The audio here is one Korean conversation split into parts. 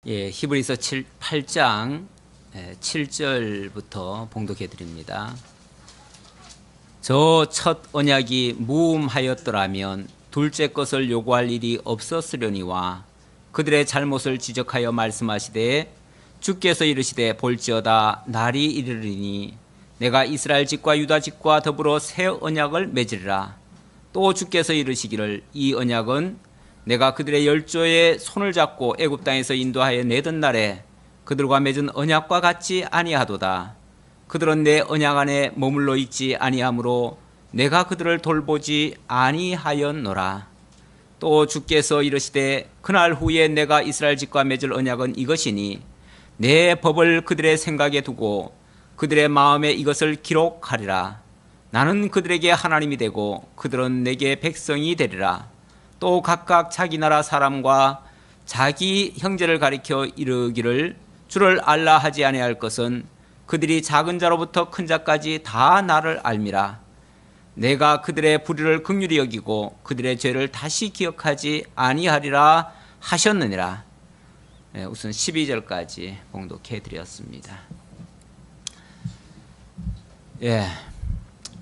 예, 히브리서 8장 7절부터 봉독해 드립니다. 저 첫 언약이 무음하였더라면 둘째 것을 요구할 일이 없었으려니와 그들의 잘못을 지적하여 말씀하시되 주께서 이르시되 볼지어다 날이 이르리니 내가 이스라엘 집과 유다 집과 더불어 새 언약을 맺으리라. 또 주께서 이르시기를 이 언약은 내가 그들의 열조의 손을 잡고 애굽 땅에서 인도하여 내던 날에 그들과 맺은 언약과 같지 아니하도다. 그들은 내 언약 안에 머물러 있지 아니하므로 내가 그들을 돌보지 아니하였노라. 또 주께서 이르시되 그날 후에 내가 이스라엘 집과 맺을 언약은 이것이니 내 법을 그들의 생각에 두고 그들의 마음에 이것을 기록하리라. 나는 그들에게 하나님이 되고 그들은 내게 백성이 되리라. 또 각각 자기 나라 사람과 자기 형제를 가리켜 이르기를 주를 알라 하지 아니할 것은 그들이 작은 자로부터 큰 자까지 다 나를 알미라. 내가 그들의 불의를 긍휼히 여기고 그들의 죄를 다시 기억하지 아니하리라 하셨느니라. 우선 12절까지 봉독해 드렸습니다.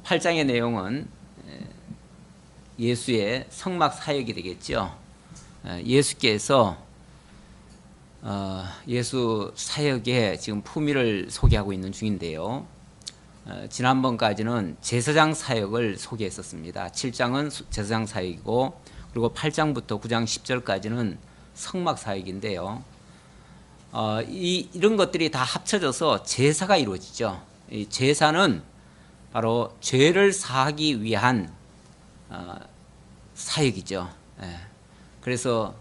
8장의 내용은 예수의 성막 사역이 되겠죠. 예수께서 예수 사역의 지금 품위를 소개하고 있는 중인데요. 지난번까지는 제사장 사역을 소개했었습니다. 7장은 제사장 사역이고 그리고 8장부터 9장 10절까지는 성막 사역인데요. 이런 것들이 다 합쳐져서 제사가 이루어지죠. 이 제사는 바로 죄를 사하기 위한 사역이죠. 그래서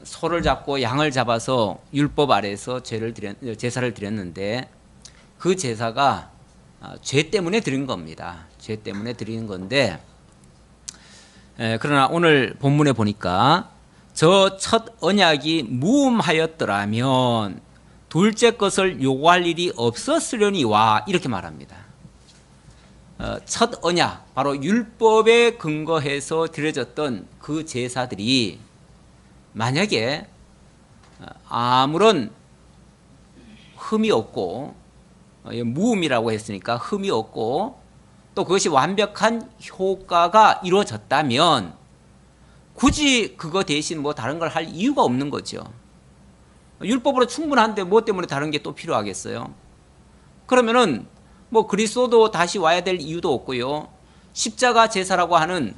소를 잡고 양을 잡아서 율법 아래에서 제사를 드렸는데 그 제사가 죄 때문에 드린 겁니다. 죄 때문에 드리는 건데 그러나 오늘 본문에 보니까 저 첫 언약이 무음하였더라면 둘째 것을 요구할 일이 없었으려니와 이렇게 말합니다. 첫 언약, 바로 율법에 근거해서 드려졌던 그 제사들이 만약에 아무런 흠이 없고 무음이라고 했으니까 흠이 없고 또 그것이 완벽한 효과가 이루어졌다면 굳이 그거 대신 뭐 다른 걸 할 이유가 없는 거죠. 율법으로 충분한데 뭐 때문에 다른 게 또 필요하겠어요? 그러면은 뭐 그리스도도 다시 와야 될 이유도 없고요. 십자가 제사라고 하는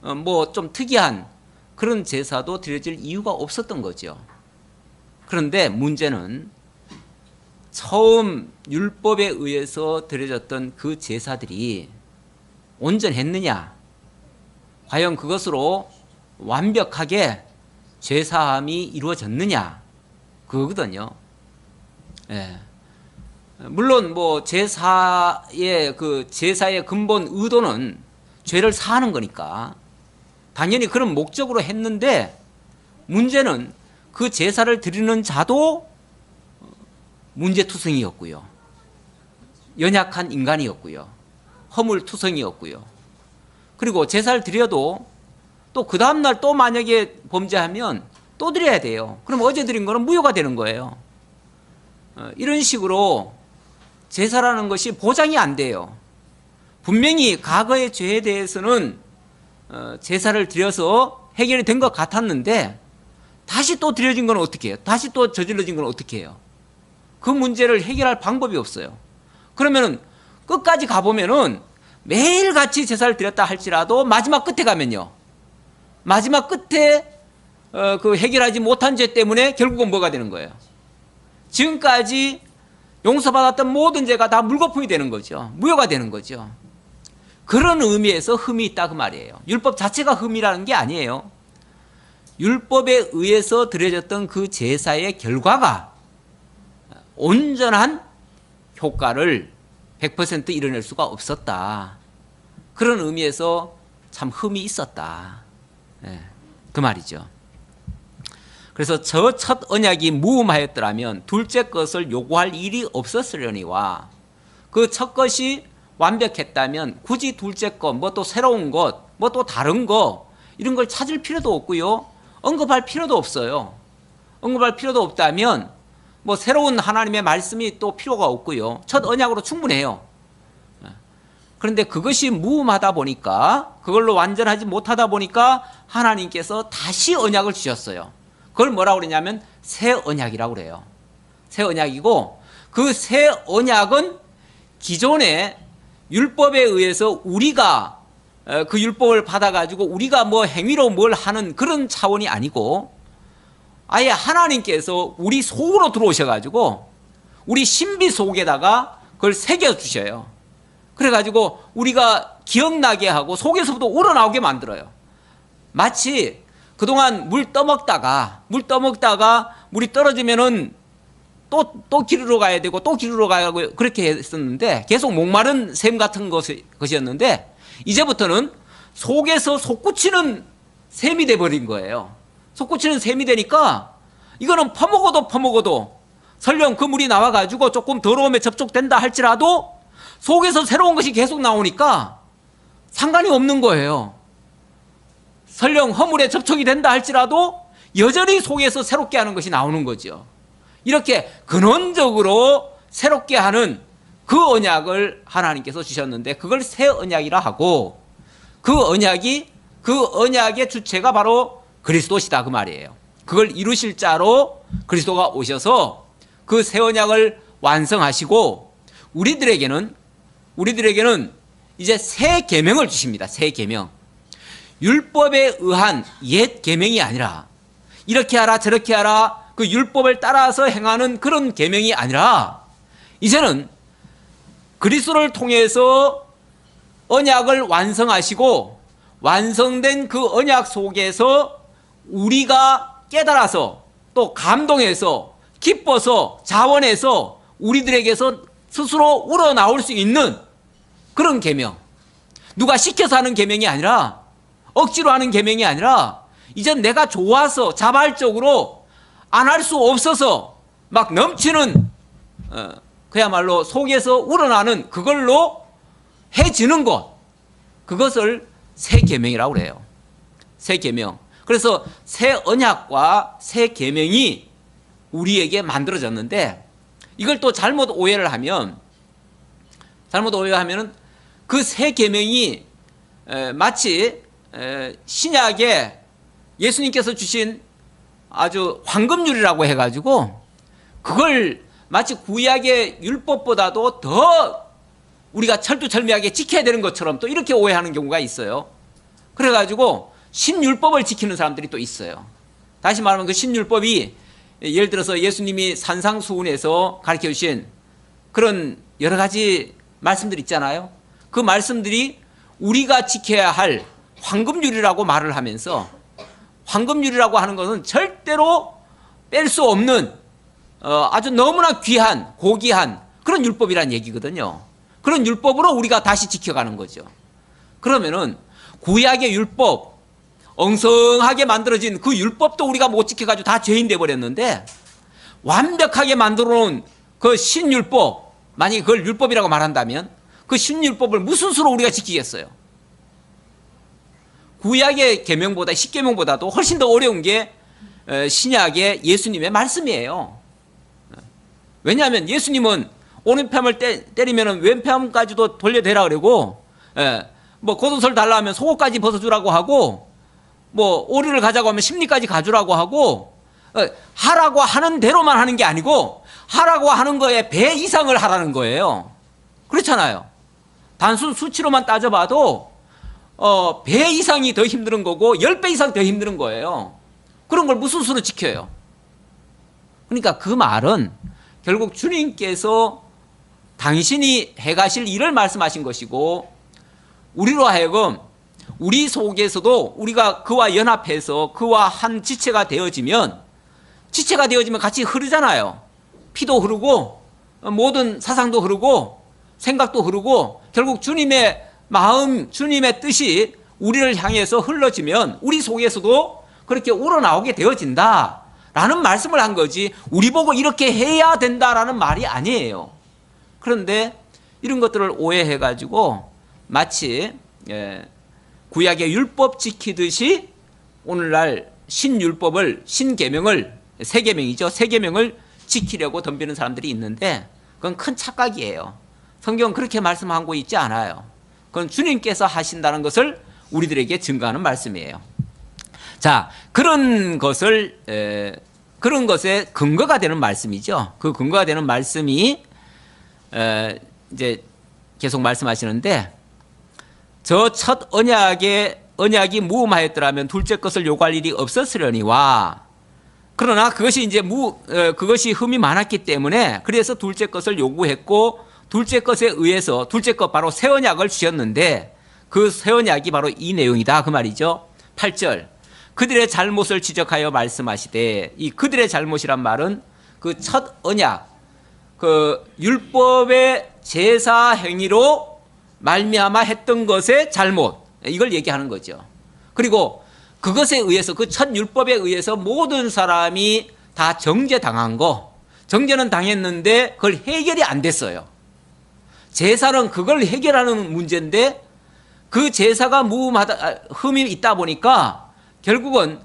뭐 좀 특이한 그런 제사도 드려질 이유가 없었던 거죠. 그런데 문제는 처음 율법에 의해서 드려졌던 그 제사들이 온전했느냐? 과연 그것으로 완벽하게 죄사함이 이루어졌느냐? 그거거든요. 물론 뭐 제사의 근본 의도는 죄를 사하는 거니까 당연히 그런 목적으로 했는데 문제는 그 제사를 드리는 자도 문제투성이었고요. 연약한 인간이었고요. 허물투성이었고요. 그리고 제사를 드려도 또 그 다음날 또 만약에 범죄하면 또 드려야 돼요. 그럼 어제 드린 거는 무효가 되는 거예요. 이런 식으로 제사라는 것이 보장이 안 돼요. 분명히 과거의 죄에 대해서는 제사를 드려서 해결이 된 것 같았는데 다시 또 드려진 건 어떻게 해요? 다시 또 저질러진 건 어떻게 해요? 그 문제를 해결할 방법이 없어요. 그러면은 끝까지 가보면은 매일같이 제사를 드렸다 할지라도 마지막 끝에 가면요. 마지막 끝에 그 해결하지 못한 죄 때문에 결국은 뭐가 되는 거예요? 지금까지 용서받았던 모든 죄가 다 물거품이 되는 거죠. 무효가 되는 거죠. 그런 의미에서 흠이 있다 그 말이에요. 율법 자체가 흠이라는 게 아니에요. 율법에 의해서 드려졌던 그 제사의 결과가 온전한 효과를 100% 이뤄낼 수가 없었다. 그런 의미에서 참 흠이 있었다. 그 말이죠. 그래서 저 첫 언약이 무음하였더라면 둘째 것을 요구할 일이 없었으려니와 그 첫 것이 완벽했다면 굳이 둘째 것, 뭐 또 새로운 것, 뭐 또 다른 거 이런 걸 찾을 필요도 없고요. 언급할 필요도 없어요. 언급할 필요도 없다면 뭐 새로운 하나님의 말씀이 또 필요가 없고요. 첫 언약으로 충분해요. 그런데 그것이 무음하다 보니까, 그걸로 완전하지 못하다 보니까 하나님께서 다시 언약을 주셨어요. 그걸 뭐라고 그러냐면 새 언약이라고 그래요. 새 언약이고, 그 새 언약은 기존의 율법에 의해서 우리가 그 율법을 받아가지고 우리가 뭐 행위로 뭘 하는 그런 차원이 아니고, 아예 하나님께서 우리 속으로 들어오셔가지고 우리 신비 속에다가 그걸 새겨주셔요. 그래가지고 우리가 기억나게 하고 속에서부터 우러나오게 만들어요. 마치 그동안 물 떠먹다가 물이 떨어지면은 또 기르러 가야 되고 또 기르러 가고 그렇게 했었는데, 계속 목마른 샘 같은 것이었는데, 이제부터는 속에서 솟구치는 샘이 돼버린 거예요. 솟구치는 샘이 되니까 이거는 퍼먹어도 설령 그 물이 나와가지고 조금 더러움에 접촉된다 할지라도 속에서 새로운 것이 계속 나오니까 상관이 없는 거예요. 설령 허물에 접촉이 된다 할지라도 여전히 속에서 새롭게 하는 것이 나오는 거죠. 이렇게 근원적으로 새롭게 하는 그 언약을 하나님께서 주셨는데, 그걸 새 언약이라 하고, 그 언약의 주체가 바로 그리스도시다 그 말이에요. 그걸 이루실 자로 그리스도가 오셔서 그 새 언약을 완성하시고, 우리들에게는 이제 새 계명을 주십니다. 새 계명. 율법에 의한 옛 계명이 아니라, 이렇게 하라 저렇게 하라 그 율법을 따라서 행하는 그런 계명이 아니라, 이제는 그리스도를 통해서 언약을 완성하시고, 완성된 그 언약 속에서 우리가 깨달아서 또 감동해서 기뻐서 자원해서 우리들에게서 스스로 우러나올 수 있는 그런 계명, 누가 시켜서 하는 계명이 아니라, 억지로 하는 계명이 아니라, 이제 내가 좋아서 자발적으로 안 할 수 없어서 막 넘치는 그야말로 속에서 우러나는 그걸로 해지는 것, 그것을 새 계명이라고 그래요. 새 계명. 그래서 새 언약과 새 계명이 우리에게 만들어졌는데, 이걸 또 잘못 오해를 하면 그 새 계명이 마치 신약에 예수님께서 주신 아주 황금률이라고 해가지고 그걸 마치 구약의 율법보다도 더 우리가 철두철미하게 지켜야 되는 것처럼 또 이렇게 오해하는 경우가 있어요. 그래가지고 신율법을 지키는 사람들이 또 있어요. 다시 말하면 그 신율법이, 예를 들어서 예수님이 산상수훈에서 가르쳐 주신 그런 여러 가지 말씀들 있잖아요. 그 말씀들이 우리가 지켜야 할 황금률이라고 말을 하면서, 황금률이라고 하는 것은 절대로 뺄 수 없는 아주 너무나 귀한 고귀한 그런 율법이란 얘기거든요. 그런 율법으로 우리가 다시 지켜가는 거죠. 그러면은 구약의 율법, 엉성하게 만들어진 그 율법도 우리가 못 지켜가지고 다 죄인 돼버렸는데, 완벽하게 만들어 놓은 그 신율법, 만약에 그걸 율법이라고 말한다면 그 신율법을 무슨 수로 우리가 지키겠어요? 구약의 계명보다, 십계명보다도 훨씬 더 어려운 게 신약의 예수님의 말씀이에요. 왜냐하면 예수님은 오른편을 때리면 왼편까지도 돌려대라 그러고, 뭐 겉옷을 달라 하면 속옷까지 벗어주라고 하고, 뭐 오리를 가자고 하면 심리까지 가주라고 하고, 하라고 하는 대로만 하는 게 아니고 하라고 하는 거에 배 이상을 하라는 거예요. 그렇잖아요. 단순 수치로만 따져봐도 배 이상이 더 힘든 거고 10배 이상 더 힘든 거예요. 그런 걸 무슨 수로 지켜요? 그러니까 그 말은 결국 주님께서 당신이 해가실 일을 말씀하신 것이고, 우리로 하여금 우리 속에서도 우리가 그와 연합해서 그와 한 지체가 되어지면 같이 흐르잖아요. 피도 흐르고 모든 사상도 흐르고 생각도 흐르고, 결국 주님의 마음, 주님의 뜻이 우리를 향해서 흘러지면 우리 속에서도 그렇게 우러나오게 되어진다 라는 말씀을 한 거지, 우리 보고 이렇게 해야 된다라는 말이 아니에요. 그런데 이런 것들을 오해해가지고 마치 구약의 율법 지키듯이 오늘날 신율법을, 신계명을 세 계명이죠. 세 계명을 지키려고 덤비는 사람들이 있는데 그건 큰 착각이에요. 성경은 그렇게 말씀하고 있지 않아요. 그건 주님께서 하신다는 것을 우리들에게 증거하는 말씀이에요. 자, 그런 것에 근거가 되는 말씀이죠. 그 근거가 되는 말씀이 이제 계속 말씀하시는데, 저 첫 언약이 무음하였더라면 둘째 것을 요구할 일이 없었으려니와, 그러나 그것이 그것이 흠이 많았기 때문에 그래서 둘째 것을 요구했고, 둘째 것에 의해서 둘째 것 바로 새 언약을 주셨는데, 그 새 언약이 바로 이 내용이다 그 말이죠. 8절, 그들의 잘못을 지적하여 말씀하시되, 이 그들의 잘못이란 말은 그 첫 언약, 그 율법의 제사 행위로 말미암아 했던 것의 잘못, 이걸 얘기하는 거죠. 그리고 그것에 의해서, 그 첫 율법에 의해서 모든 사람이 다 정죄당한 거, 정죄는 당했는데 그걸 해결이 안 됐어요. 제사는 그걸 해결하는 문제인데 그 제사가 흠이 있다 보니까 결국은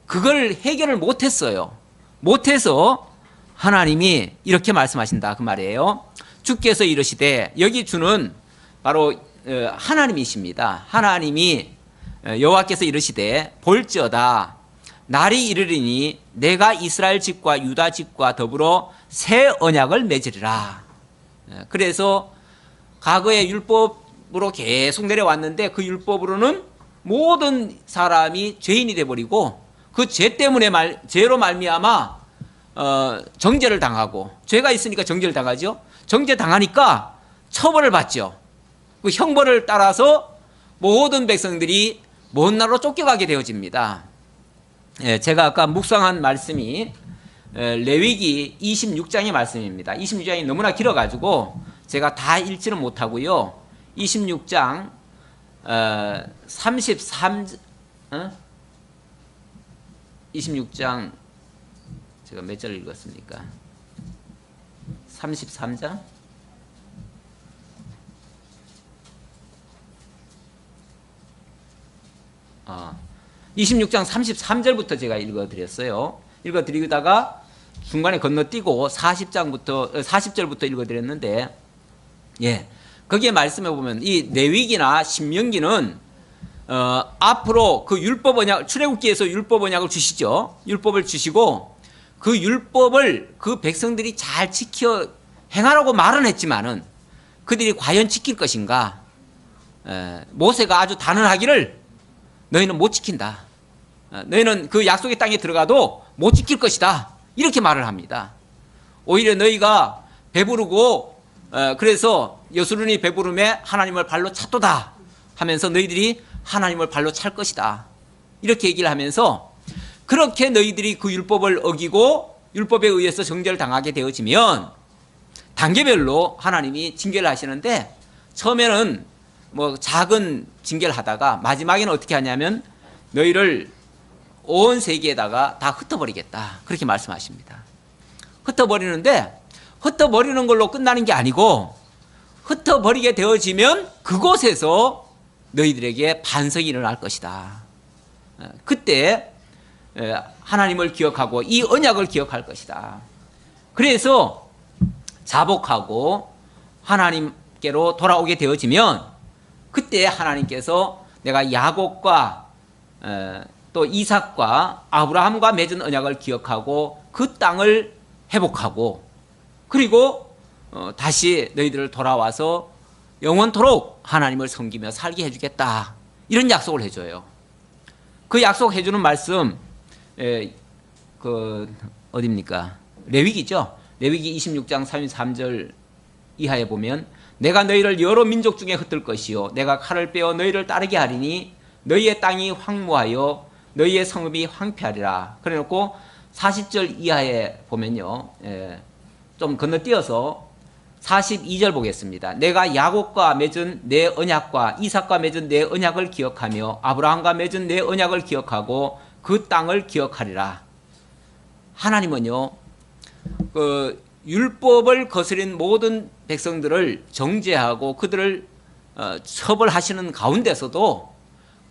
그걸 해결을 못했어요. 못해서 하나님이 이렇게 말씀하신다 그 말이에요. 주께서 이르시되, 여기 주는 바로 하나님이십니다. 하나님이 여호와께서 이르시되, 볼지어다 날이 이르리니 내가 이스라엘 집과 유다 집과 더불어 새 언약을 맺으리라. 그래서 과거의 율법으로 계속 내려왔는데 그 율법으로는 모든 사람이 죄인이 돼버리고 그 죄 때문에 죄로 말미암아 정죄를 당하고, 죄가 있으니까 정죄를 당하죠. 정죄 당하니까 처벌을 받죠. 그 형벌을 따라서 모든 백성들이 먼 나라로 쫓겨가게 되어집니다. 제가 아까 묵상한 말씀이 레위기 26장의 말씀입니다. 26장이 너무나 길어가지고 제가 다 읽지는 못하고요. 26장 26장 제가 몇 절 읽었습니까? 33장? 26장 33절부터 제가 읽어드렸어요. 읽어드리다가 중간에 건너뛰고 40절부터 읽어드렸는데, 거기에 말씀해 보면 이 레위기나 신명기는 앞으로 그 율법 언약, 출애굽기에서 율법 언약을 주시죠. 율법을 주시고 그 율법을 그 백성들이 잘 지켜 행하라고 말은 했지만은 그들이 과연 지킬 것인가? 모세가 아주 단언하기를, 너희는 못 지킨다. 너희는 그 약속의 땅에 들어가도 못 지킬 것이다. 이렇게 말을 합니다. 오히려 너희가 배부르고 그래서 여수론이 배부름에 하나님을 발로 찼도다 하면서 너희들이 하나님을 발로 찰 것이다. 이렇게 얘기를 하면서, 그렇게 너희들이 그 율법을 어기고 율법에 의해서 정죄를 당하게 되어지면 단계별로 하나님이 징계를 하시는데, 처음에는 뭐 작은 징계를 하다가 마지막에는 어떻게 하냐면 너희를 온 세계에다가 다 흩어버리겠다, 그렇게 말씀하십니다. 흩어버리는데, 흩어버리는 걸로 끝나는 게 아니고, 흩어버리게 되어지면 그곳에서 너희들에게 반석이 일어날 것이다. 그때 하나님을 기억하고 이 언약을 기억할 것이다. 그래서 자복하고 하나님께로 돌아오게 되어지면 그때 하나님께서 내가 야곱과 또 이삭과 아브라함과 맺은 언약을 기억하고 그 땅을 회복하고, 그리고 다시 너희들을 돌아와서 영원토록 하나님을 섬기며 살게 해주겠다, 이런 약속을 해줘요. 그 약속해주는 말씀 어디입니까? 레위기죠. 레위기 26장 33절 이하에 보면, 내가 너희를 여러 민족 중에 흩을 것이요 내가 칼을 빼어 너희를 따르게 하리니 너희의 땅이 황무하여 너희의 성읍이 황폐하리라. 그래놓고 40절 이하에 보면요, 좀 건너뛰어서 42절 보겠습니다. 내가 야곱과 맺은 내 언약과 이삭과 맺은 내 언약을 기억하며 아브라함과 맺은 내 언약을 기억하고 그 땅을 기억하리라. 하나님은요, 그 율법을 거스린 모든 백성들을 정죄하고 그들을 처벌하시는 가운데서도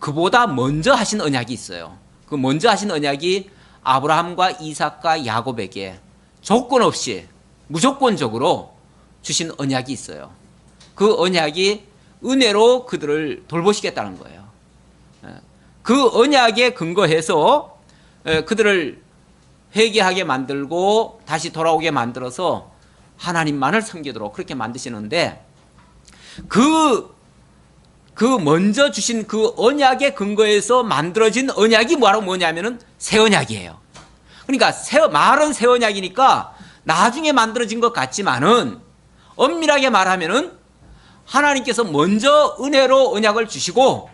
그보다 먼저 하신 언약이 있어요. 그 먼저 하신 언약이 아브라함과 이삭과 야곱에게 조건 없이 무조건적으로 주신 언약이 있어요. 그 언약이 은혜로 그들을 돌보시겠다는 거예요. 그 언약에 근거해서 그들을 회개하게 만들고 다시 돌아오게 만들어서 하나님만을 섬기도록 그렇게 만드시는데, 그 먼저 주신 그 언약에 근거해서 만들어진 언약이 뭐냐면은 새 언약이에요. 그러니까 말은 새 언약이니까 나중에 만들어진 것 같지만은, 엄밀하게 말하면은 하나님께서 먼저 은혜로 언약을 주시고,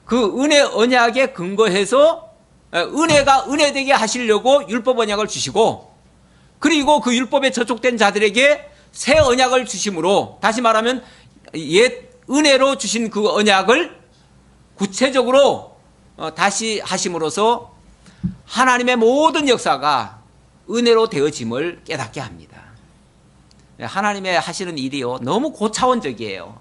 그 은혜 언약에 근거해서 은혜가 은혜되게 하시려고 율법 언약을 주시고, 그리고 그 율법에 저촉된 자들에게 새 언약을 주심으로, 다시 말하면 옛 은혜로 주신 그 언약을 구체적으로 다시 하심으로써 하나님의 모든 역사가 은혜로 되어짐을 깨닫게 합니다. 하나님의 하시는 일이요, 너무 고차원적이에요.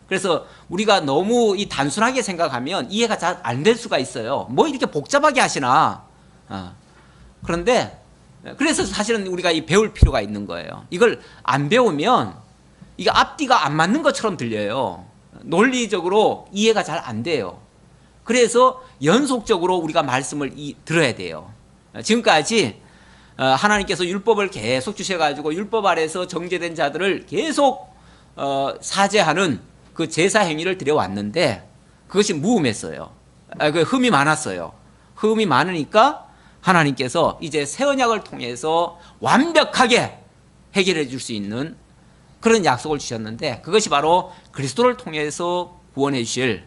그래서 우리가 너무 이 단순하게 생각하면 이해가 잘 안 될 수가 있어요. 뭐 이렇게 복잡하게 하시나. 그런데 그래서 사실은 우리가 배울 필요가 있는 거예요. 이걸 안 배우면 이게 앞뒤가 안 맞는 것처럼 들려요. 논리적으로 이해가 잘 안 돼요. 그래서 연속적으로 우리가 말씀을 들어야 돼요. 지금까지 하나님께서 율법을 계속 주셔가지고 율법 아래서 정죄된 자들을 계속 사죄하는 그 제사 행위를 드려왔는데, 그것이 무음했어요. 그 흠이 많았어요. 흠이 많으니까 하나님께서 이제 새 언약을 통해서 완벽하게 해결해 줄 수 있는 그런 약속을 주셨는데, 그것이 바로 그리스도를 통해서 구원해 주실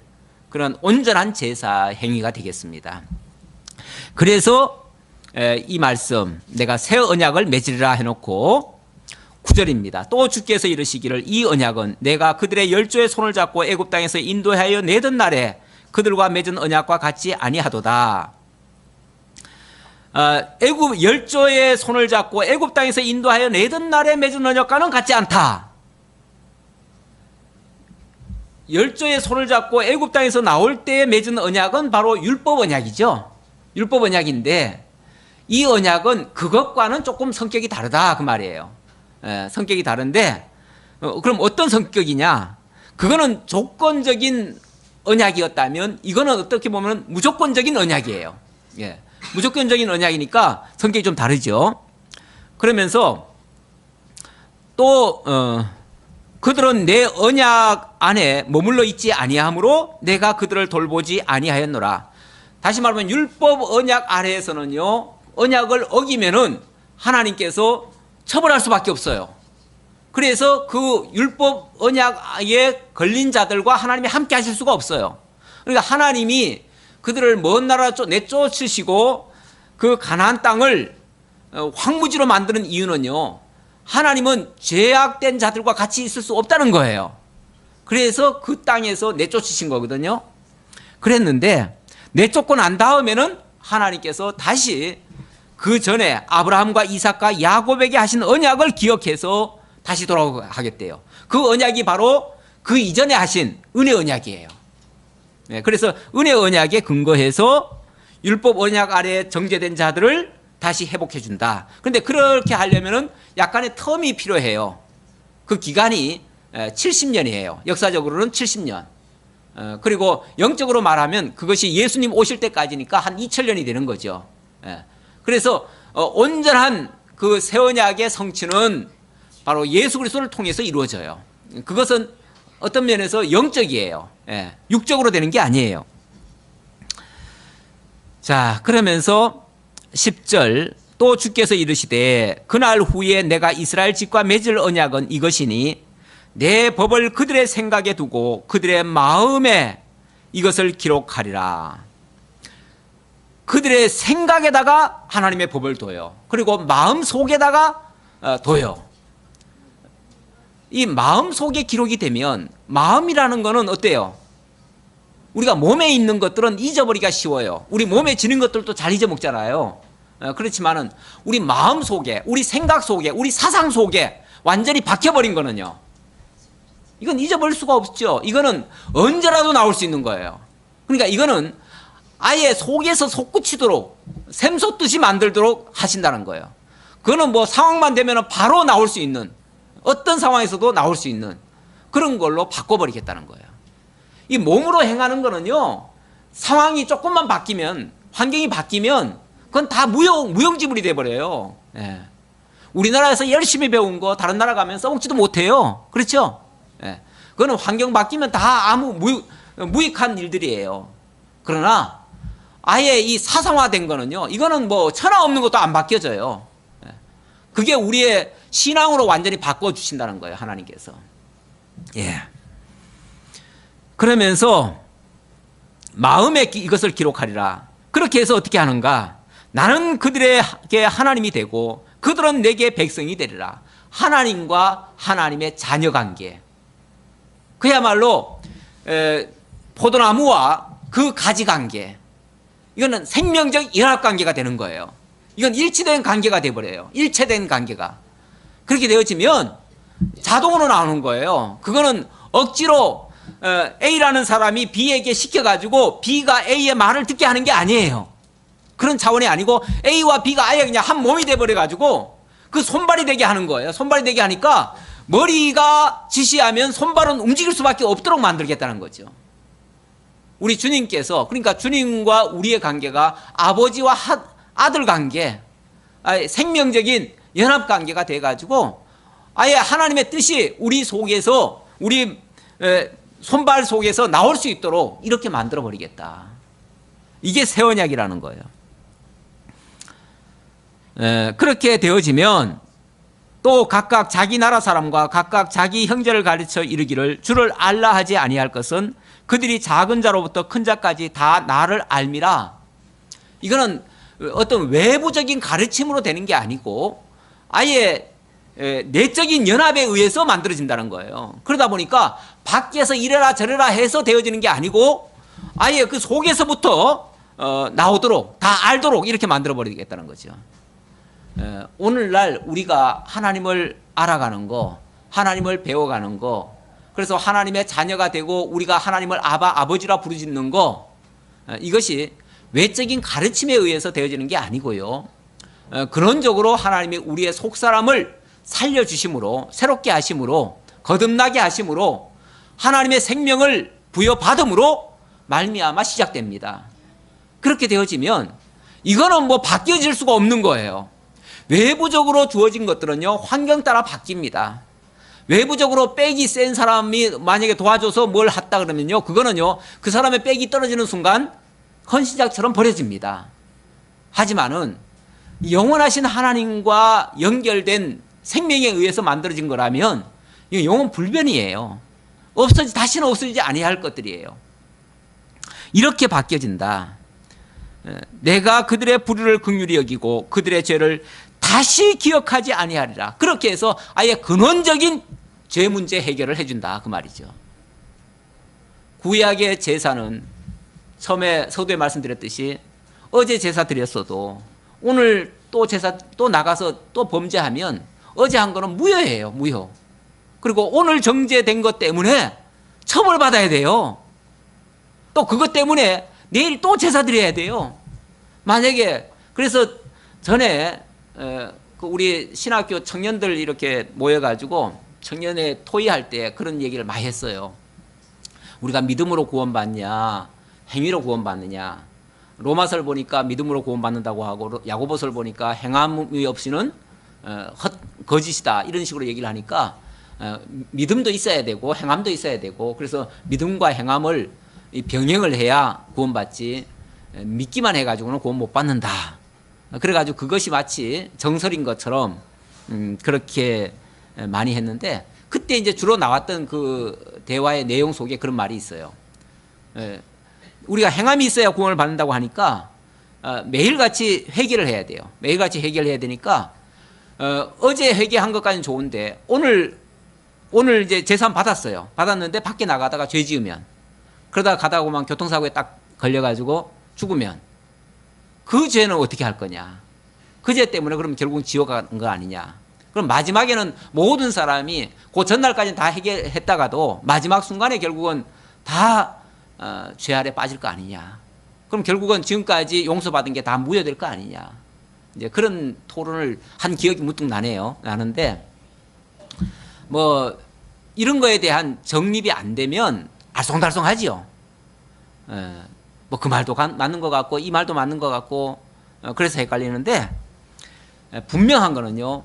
그런 온전한 제사 행위가 되겠습니다. 그래서 이 말씀, 내가 새 언약을 맺으리라 해놓고 9절입니다. 또 주께서 이르시기를 이 언약은 내가 그들의 열조의 손을 잡고 애굽 땅에서 인도하여 내던 날에 그들과 맺은 언약과 같지 아니하도다. 애굽 열조의 손을 잡고 애굽 땅에서 인도하여 내던 날에 맺은 언약과는 같지 않다. 열조의 손을 잡고 애굽 땅에서 나올 때에 맺은 언약은 바로 율법 언약이죠. 율법 언약인데, 이 언약은 그것과는 조금 성격이 다르다 그 말이에요. 성격이 다른데, 그럼 어떤 성격이냐? 그거는 조건적인 언약이었다면 이거는 어떻게 보면 무조건적인 언약이에요. 무조건적인 언약이니까 성격이 좀 다르죠. 그러면서 또 그들은 내 언약 안에 머물러 있지 아니하므로 내가 그들을 돌보지 아니하였노라. 다시 말하면 율법 언약 아래에서는요, 언약을 어기면은 하나님께서 처벌할 수밖에 없어요. 그래서 그 율법 언약에 걸린 자들과 하나님이 함께 하실 수가 없어요. 그러니까 하나님이 그들을 먼 나라 내쫓으시고 그 가나안 땅을 황무지로 만드는 이유는요, 하나님은 죄악된 자들과 같이 있을 수 없다는 거예요. 그래서 그 땅에서 내쫓으신 거거든요. 그랬는데 내쫓고 난 다음에는 하나님께서 다시 그 전에 아브라함과 이삭과 야곱에게 하신 언약을 기억해서 다시 돌아가겠대요. 그 언약이 바로 그 이전에 하신 은혜 언약이에요. 그래서 은혜 언약에 근거해서 율법 언약 아래 정죄된 자들을 다시 회복해 준다. 그런데 그렇게 하려면은 약간의 텀이 필요해요. 그 기간이 70년이에요. 역사적으로는 70년. 그리고 영적으로 말하면 그것이 예수님 오실 때까지니까 한 2000년이 되는 거죠. 그래서 온전한 그 새 언약의 성취는 바로 예수 그리스도를 통해서 이루어져요. 그것은 어떤 면에서 영적이에요. 육적으로 되는 게 아니에요. 자, 그러면서 10절 또 주께서 이르시되 그날 후에 내가 이스라엘 집과 맺을 언약은 이것이니 내 법을 그들의 생각에 두고 그들의 마음에 이것을 기록하리라. 그들의 생각에다가 하나님의 법을 둬요. 그리고 마음 속에다가 둬요. 이 마음 속에 기록이 되면, 마음이라는 거는 어때요? 우리가 몸에 있는 것들은 잊어버리기가 쉬워요. 우리 몸에 지는 것들도 잘 잊어먹잖아요. 그렇지만은 우리 마음 속에, 우리 생각 속에, 우리 사상 속에 완전히 박혀버린 거는요, 이건 잊어버릴 수가 없죠. 이거는 언제라도 나올 수 있는 거예요. 그러니까 이거는 아예 속에서 솟구치도록 샘솟듯이 만들도록 하신다는 거예요. 그거는 뭐 상황만 되면 바로 나올 수 있는, 어떤 상황에서도 나올 수 있는 그런 걸로 바꿔버리겠다는 거예요. 이 몸으로 행하는 거는요, 상황이 조금만 바뀌면, 환경이 바뀌면 그건 다 무용지물이 돼버려요. 예. 우리나라에서 열심히 배운 거 다른 나라 가면 써먹지도 못해요. 그렇죠? 예. 그거는 환경 바뀌면 다 아무 무익한 일들이에요. 그러나 아예 이 사상화된 거는요, 이거는 뭐 천하 없는 것도 안 바뀌어져요. 예. 그게 우리의 신앙으로 완전히 바꿔주신다는 거예요, 하나님께서. 예. 그러면서 마음에 이것을 기록하리라. 그렇게 해서 어떻게 하는가? 나는 그들에게 하나님이 되고 그들은 내게 백성이 되리라. 하나님과 하나님의 자녀 관계. 그야말로 포도나무와 그 가지 관계. 이거는 생명적 연합 관계가 되는 거예요. 이건 일치된 관계가 되어버려요. 일체된 관계가. 그렇게 되어지면 자동으로 나오는 거예요. 그거는 억지로 A라는 사람이 B에게 시켜가지고 B가 A의 말을 듣게 하는 게 아니에요. 그런 차원이 아니고 A와 B가 아예 그냥 한 몸이 돼버려가지고 그 손발이 되게 하는 거예요. 손발이 되게 하니까 머리가 지시하면 손발은 움직일 수밖에 없도록 만들겠다는 거죠. 우리 주님께서, 그러니까 주님과 우리의 관계가 아버지와 아들 관계, 생명적인 연합 관계가 돼가지고 아예 하나님의 뜻이 우리 속에서, 우리 손발 속에서 나올 수 있도록 이렇게 만들어 버리겠다. 이게 새 언약이라는 거예요. 그렇게 되어지면 또 각각 자기 나라 사람과 각각 자기 형제를 가르쳐 이르기를 주를 알라 하지 아니할 것은 그들이 작은 자로부터 큰 자까지 다 나를 알미라. 이거는 어떤 외부적인 가르침으로 되는 게 아니고 아예 내적인 연합에 의해서 만들어진다는 거예요. 그러다 보니까 밖에서 이래라 저래라 해서 되어지는 게 아니고 아예 그 속에서부터 나오도록, 다 알도록 이렇게 만들어 버리겠다는 거죠. 오늘날 우리가 하나님을 알아가는 거, 하나님을 배워가는 거, 그래서 하나님의 자녀가 되고 우리가 하나님을 아버지라 부르짖는 거, 이것이 외적인 가르침에 의해서 되어지는 게 아니고요. 근원적으로 하나님이 우리의 속사람을 살려주심으로, 새롭게 하심으로, 거듭나게 하심으로 하나님의 생명을 부여받음으로 말미암아 시작됩니다. 그렇게 되어지면 이거는 뭐 바뀌어질 수가 없는 거예요. 외부적으로 주어진 것들은요, 환경 따라 바뀝니다. 외부적으로 빽이 센 사람이 만약에 도와줘서 뭘 했다 그러면요, 그거는요, 그 사람의 빽이 떨어지는 순간 헌신작처럼 버려집니다. 하지만은 영원하신 하나님과 연결된 생명에 의해서 만들어진 거라면 이거 영원 불변이에요. 다시는 없어지지 아니할 것들이에요. 이렇게 바뀌어진다. 내가 그들의 불의를 긍휼히 여기고 그들의 죄를 다시 기억하지 아니하리라. 그렇게 해서 아예 근원적인 죄 문제 해결을 해준다, 그 말이죠. 구약의 제사는 처음에 서두에 말씀드렸듯이 어제 제사 드렸어도 오늘 또 제사 또 나가서 또 범죄하면 어제 한 거는 무효예요, 무효. 그리고 오늘 정죄된 것 때문에 처벌받아야 돼요. 또 그것 때문에 내일 또 제사 드려야 돼요. 만약에, 그래서 전에 우리 신학교 청년들 이렇게 모여가지고 청년회 토의할 때 그런 얘기를 많이 했어요. 우리가 믿음으로 구원받냐, 행위로 구원받느냐. 로마서를 보니까 믿음으로 구원받는다고 하고 야고보서를 보니까 행함이 없이는 거짓이다, 이런 식으로 얘기를 하니까 믿음도 있어야 되고 행함도 있어야 되고, 그래서 믿음과 행함을 병행을 해야 구원받지, 믿기만 해가지고는 구원 못 받는다. 그래가지고 그것이 마치 정설인 것처럼 그렇게 많이 했는데, 그때 이제 주로 나왔던 그 대화의 내용 속에 그런 말이 있어요. 우리가 행함이 있어야 구원을 받는다고 하니까 매일같이 회개를 해야 돼요. 매일같이 회개를 해야 되니까 어제 회개한 것까지는 좋은데 오늘 이제 재산 받았어요. 받았는데 밖에 나가다가 죄 지으면, 그러다가 가다 보면 교통사고에 딱 걸려가지고 죽으면 그 죄는 어떻게 할 거냐. 그 죄 때문에 그러면 결국은 지옥 가는 거 아니냐. 그럼 마지막에는 모든 사람이 그 전날까지는 다 해결했다가도 마지막 순간에 결국은 다 죄 아래 빠질 거 아니냐. 그럼 결국은 지금까지 용서받은 게 다 무효될 거 아니냐. 이제 그런 토론을 한 기억이 문득 나는데, 뭐, 이런 거에 대한 정립이 안 되면 알쏭달쏭하지요. 뭐 그 말도 맞는 것 같고, 이 말도 맞는 것 같고, 그래서 헷갈리는데, 분명한 거는요,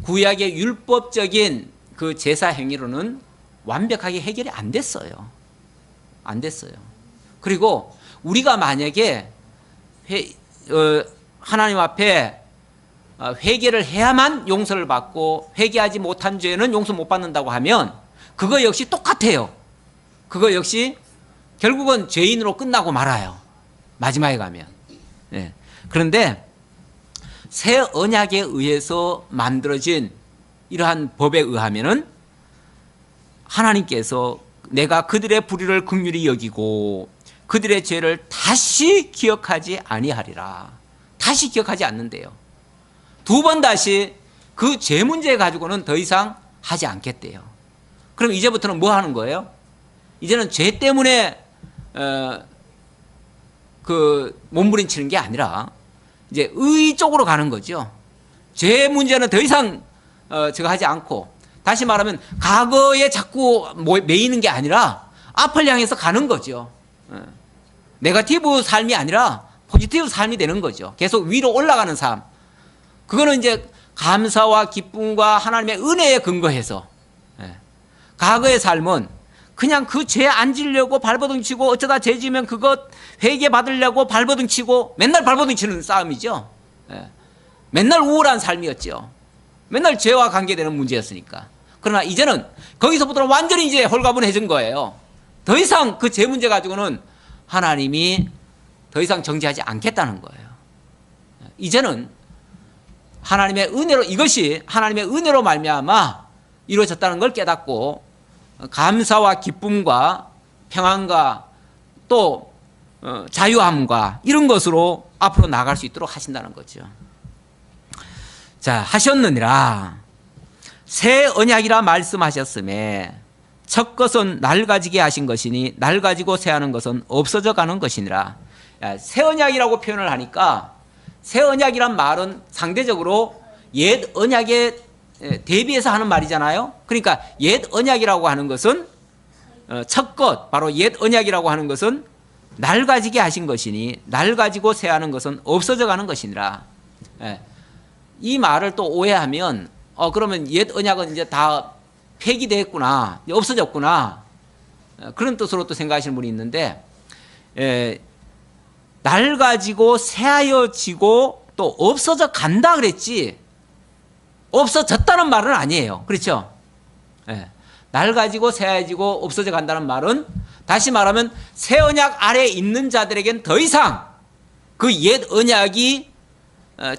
구약의 율법적인 그 제사 행위로는 완벽하게 해결이 안 됐어요. 안 됐어요. 그리고 우리가 만약에 하나님 앞에 회개를 해야만 용서를 받고 회개하지 못한 죄는 용서 못 받는다고 하면 그거 역시 똑같아요. 그거 역시 결국은 죄인으로 끝나고 말아요. 마지막에 가면. 네. 그런데 새 언약에 의해서 만들어진 이러한 법에 의하면은 하나님께서 내가 그들의 불의를 긍휼히 여기고 그들의 죄를 다시 기억하지 아니하리라. 다시 기억하지 않는데요. 두 번 다시 그 죄 문제 가지고는 더 이상 하지 않겠대요. 그럼 이제부터는 뭐 하는 거예요? 이제는 죄 때문에 그 몸부림치는 게 아니라 이제 의 쪽으로 가는 거죠. 죄 문제는 더 이상 제가 하지 않고, 다시 말하면 과거에 자꾸 매이는 게 아니라 앞을 향해서 가는 거죠. 네거티브 삶이 아니라 포지티브 삶이 되는 거죠. 계속 위로 올라가는 삶. 그거는 이제 감사와 기쁨과 하나님의 은혜에 근거해서, 과거의 삶은 그냥 그 죄 안 지려고 발버둥 치고 어쩌다 죄 지면 그것 회개 받으려고 발버둥 치고 맨날 발버둥 치는 싸움이죠. 맨날 우울한 삶이었죠. 맨날 죄와 관계되는 문제였으니까. 그러나 이제는 거기서부터는 완전히 이제 홀가분해진 거예요. 더 이상 그 죄 문제 가지고는 하나님이 더 이상 정죄하지 않겠다는 거예요. 이제는 하나님의 은혜로, 이것이 하나님의 은혜로 말미암아 이루어졌다는 걸 깨닫고 감사와 기쁨과 평안과 또 자유함과 이런 것으로 앞으로 나아갈 수 있도록 하신다는 거죠. 자, 하셨느니라 새 언약이라 말씀하셨음에 첫 것은 낡아지게 하신 것이니 낡아지고 새하는 것은 없어져 가는 것이니라. 새 언약이라고 표현을 하니까 새 언약이란 말은 상대적으로 옛 언약에 대비해서 하는 말이잖아요. 그러니까 옛 언약이라고 하는 것은 첫 것, 바로 옛 언약이라고 하는 것은 낡아지게 하신 것이니 낡아지고 새하는 것은 없어져 가는 것이니라. 이 말을 또 오해하면 그러면 옛 언약은 이제 다 폐기됐구나, 없어졌구나, 그런 뜻으로 또 생각하시는 분이 있는데, 낡아지고 새하여지고 또 없어져 간다 그랬지 없어졌다는 말은 아니에요. 그렇죠? 낡아지고 새하여지고 없어져 간다는 말은, 다시 말하면 새 언약 아래에 있는 자들에겐 더 이상 그 옛 언약이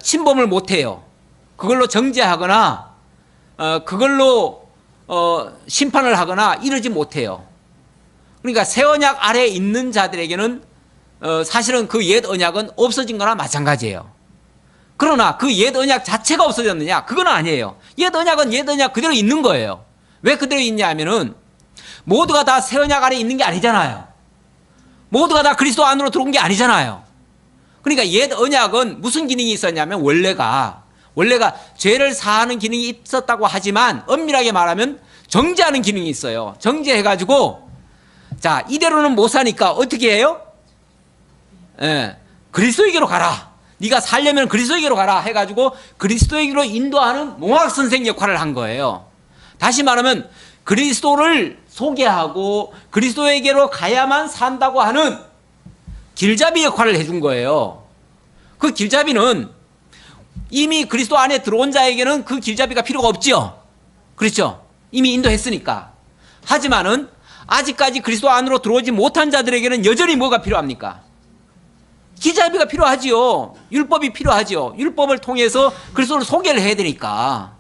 침범을 못해요. 그걸로 정죄하거나 그걸로 심판을 하거나 이러지 못해요. 그러니까 새 언약 아래에 있는 자들에게는 사실은 그 옛 언약은 없어진 거나 마찬가지예요. 그러나 그 옛 언약 자체가 없어졌느냐? 그건 아니에요. 옛 언약은 옛 언약 그대로 있는 거예요. 왜 그대로 있냐 하면은 모두가 다 새 언약 아래에 있는 게 아니잖아요. 모두가 다 그리스도 안으로 들어온 게 아니잖아요. 그러니까 옛 언약은 무슨 기능이 있었냐면 원래가 죄를 사하는 기능이 있었다고 하지만 엄밀하게 말하면 정죄하는 기능이 있어요. 정죄해가지고 자, 이대로는 못 사니까 어떻게 해요? 그리스도에게로 가라. 네가 살려면 그리스도에게로 가라 해가지고 그리스도에게로 인도하는 몽학 선생 역할을 한 거예요. 다시 말하면 그리스도를 소개하고 그리스도에게로 가야만 산다고 하는 길잡이 역할을 해준 거예요. 그 길잡이는 이미 그리스도 안에 들어온 자에게는 그 길잡이가 필요가 없죠. 그렇죠? 이미 인도했으니까. 하지만은 아직까지 그리스도 안으로 들어오지 못한 자들에게는 여전히 뭐가 필요합니까? 길잡이가 필요하지요. 율법이 필요하지요. 율법을 통해서 그리스도를 소개를 해야 되니까.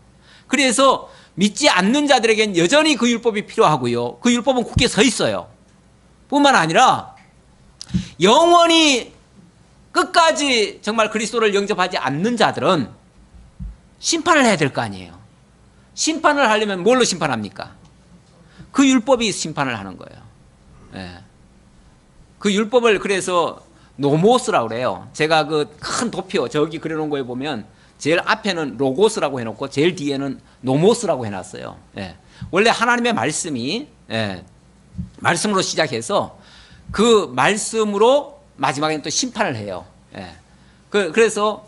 그래서 믿지 않는 자들에게는 여전히 그 율법이 필요하고요. 그 율법은 굳게 서 있어요. 뿐만 아니라 영원히 끝까지 정말 그리스도를 영접하지 않는 자들은 심판을 해야 될 거 아니에요. 심판을 하려면 뭘로 심판합니까? 그 율법이 심판을 하는 거예요. 그 율법을 그래서 노모스라고 그래요. 제가 그 큰 도표 저기 그려놓은 거에 보면 제일 앞에는 로고스라고 해놓고 제일 뒤에는 노모스라고 해놨어요. 예. 원래 하나님의 말씀이 말씀으로 시작해서 그 말씀으로 마지막에는 또 심판을 해요. 예. 그래서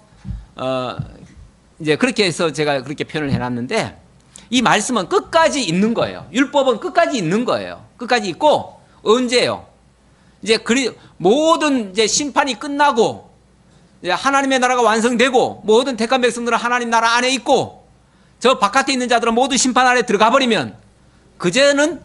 이제 그렇게 해서 제가 그렇게 표현을 해놨는데 이 말씀은 끝까지 있는 거예요. 율법은 끝까지 있는 거예요. 끝까지 있고 언제요? 이제 모든 이제 심판이 끝나고 이제 하나님의 나라가 완성되고 모든 택한 백성들은 하나님 나라 안에 있고 저 바깥에 있는 자들은 모두 심판 안에 들어가 버리면 그제는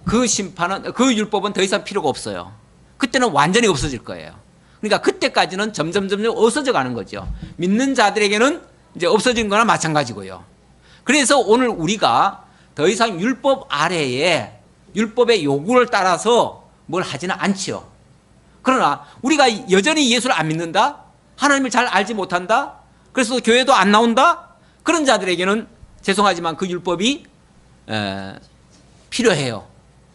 그 심판은 그 율법은 더 이상 필요가 없어요. 그때는 완전히 없어질 거예요. 그러니까 그때까지는 점점 없어져 가는 거죠. 믿는 자들에게는 이제 없어진 거나 마찬가지고요. 그래서 오늘 우리가 더 이상 율법 아래에 율법의 요구를 따라서 뭘 하지는 않지요. 그러나 우리가 여전히 예수를 안 믿는다? 하나님을 잘 알지 못한다? 그래서 교회도 안 나온다? 그런 자들에게는 죄송하지만 그 율법이 필요해요.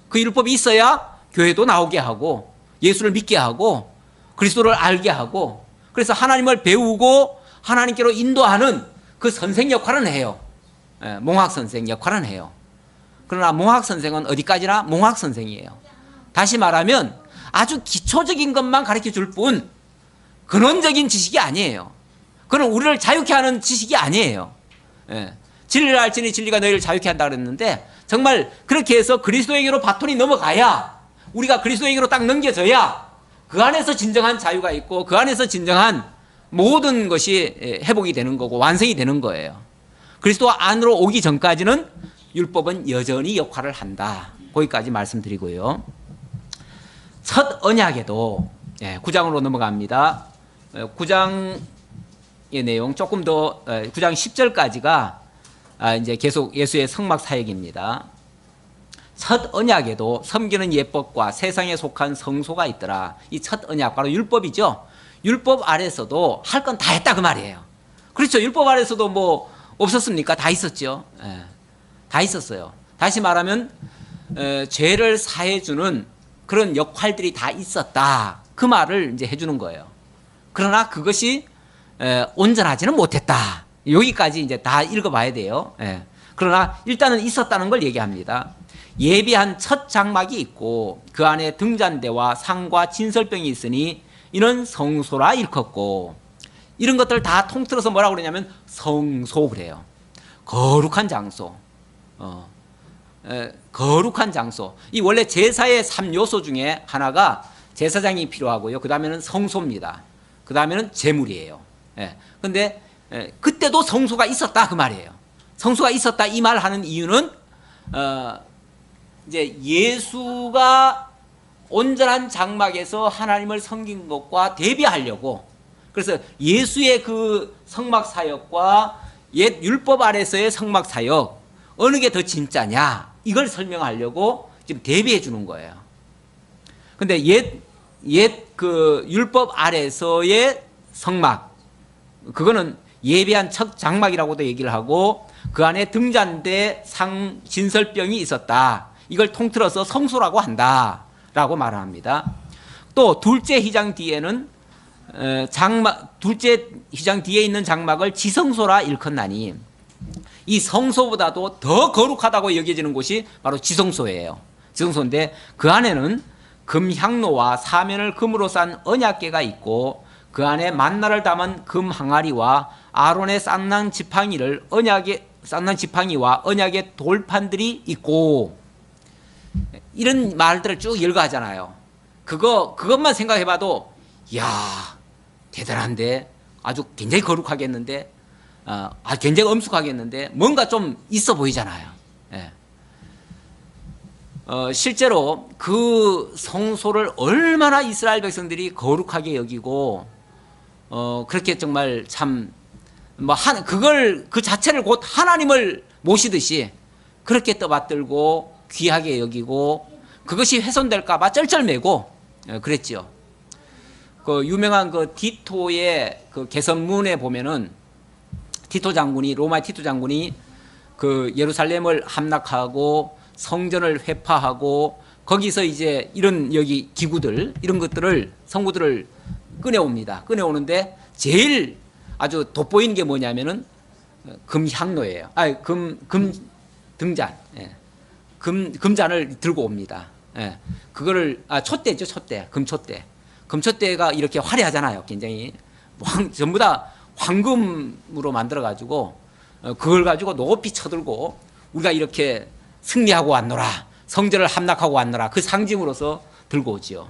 그 율법이 있어야 교회도 나오게 하고 예수를 믿게 하고 그리스도를 알게 하고 그래서 하나님을 배우고 하나님께로 인도하는 그 선생 역할은 해요. 몽학 선생 역할은 해요. 그러나 몽학 선생은 어디까지나 몽학 선생이에요. 다시 말하면 아주 기초적인 것만 가르쳐 줄 뿐 근원적인 지식이 아니에요. 그건 우리를 자유케 하는 지식이 아니에요. 진리를 알지니 진리가 너희를 자유케 한다 그랬는데 정말 그렇게 해서 그리스도에게로 바톤이 넘어가야 우리가 그리스도에게로 딱 넘겨져야 그 안에서 진정한 자유가 있고 그 안에서 진정한 모든 것이 회복이 되는 거고 완성이 되는 거예요. 그리스도 안으로 오기 전까지는 율법은 여전히 역할을 한다. 거기까지 말씀드리고요. 첫 언약에도 9장으로 넘어갑니다. 9장의 내용 조금 더 9장 10절까지가 이제 계속 예수의 성막 사역입니다. 첫 언약에도 섬기는 예법과 세상에 속한 성소가 있더라. 이 첫 언약 바로 율법이죠. 율법 아래서도 할 건 다 했다 그 말이에요. 그렇죠. 율법 아래서도 뭐 없었습니까? 다 있었죠. 다 있었어요. 다시 말하면 죄를 사해주는 그런 역할들이 다 있었다. 그 말을 이제 해주는 거예요. 그러나 그것이 온전하지는 못했다. 여기까지 이제 다 읽어봐야 돼요. 그러나 일단은 있었다는 걸 얘기합니다. 예비한 첫 장막이 있고 그 안에 등잔대와 상과 진설병이 있으니 이는 성소라 일컫고 이런 것들 다 통틀어서 뭐라고 그러냐면 성소 그래요. 거룩한 장소. 거룩한 장소. 이 원래 제사의 3요소 중에 하나가 제사장이 필요하고요. 그 다음에는 성소입니다. 그 다음에는 제물이에요. 근데 그때도 성소가 있었다 그 말이에요. 성소가 있었다 이 말 하는 이유는 이제 예수가 온전한 장막에서 하나님을 섬긴 것과 대비하려고 그래서 예수의 그 성막 사역과 옛 율법 아래서의 성막 사역 어느 게 더 진짜냐 이걸 설명하려고 지금 대비해 주는 거예요. 근데 옛 그 율법 아래서의 성막 그거는 예비한 첫 장막이라고도 얘기를 하고 그 안에 등잔대 상 진설병이 있었다. 이걸 통틀어서 성소라고 한다라고 말을 합니다. 또 둘째 휘장 뒤에는 둘째 휘장 뒤에 있는 장막을 지성소라 일컫나니 이 성소보다도 더 거룩하다고 여겨지는 곳이 바로 지성소예요. 지성소인데 그 안에는 금향로와 사면을 금으로 싼 언약궤가 있고 그 안에 만나를 담은 금 항아리와 아론의 쌍난 지팡이와 언약의 돌판들이 있고 이런 말들을 쭉 열거하잖아요. 그것만 생각해봐도 이야 대단한데 아주 굉장히 거룩하겠는데 굉장히 엄숙하겠는데 뭔가 좀 있어 보이잖아요. 실제로 그 성소를 얼마나 이스라엘 백성들이 거룩하게 여기고 그렇게 정말 참 그걸 그 자체를 곧 하나님을 모시듯이 그렇게 떠받들고 귀하게 여기고 그것이 훼손될까 봐 쩔쩔매고 그랬죠. 그 유명한 그 디토의 그 개선문에 보면은 로마의 티토 장군이 그 예루살렘을 함락하고 성전을 회파하고 거기서 이제 이런 여기 기구들 이런 것들을 성구들을 꺼내옵니다. 꺼내오는데 제일 아주 돋보이는 게 뭐냐면은 금향로예요. 등잔. 예. 금잔을 들고 옵니다. 예. 그거를, 촛대죠, 촛대. 금촛대. 금촛대가 이렇게 화려하잖아요. 굉장히. 전부 다 황금으로 만들어가지고, 그걸 가지고 높이 쳐들고, 우리가 이렇게 승리하고 왔노라. 성전을 함락하고 왔노라. 그 상징으로서 들고 오지요.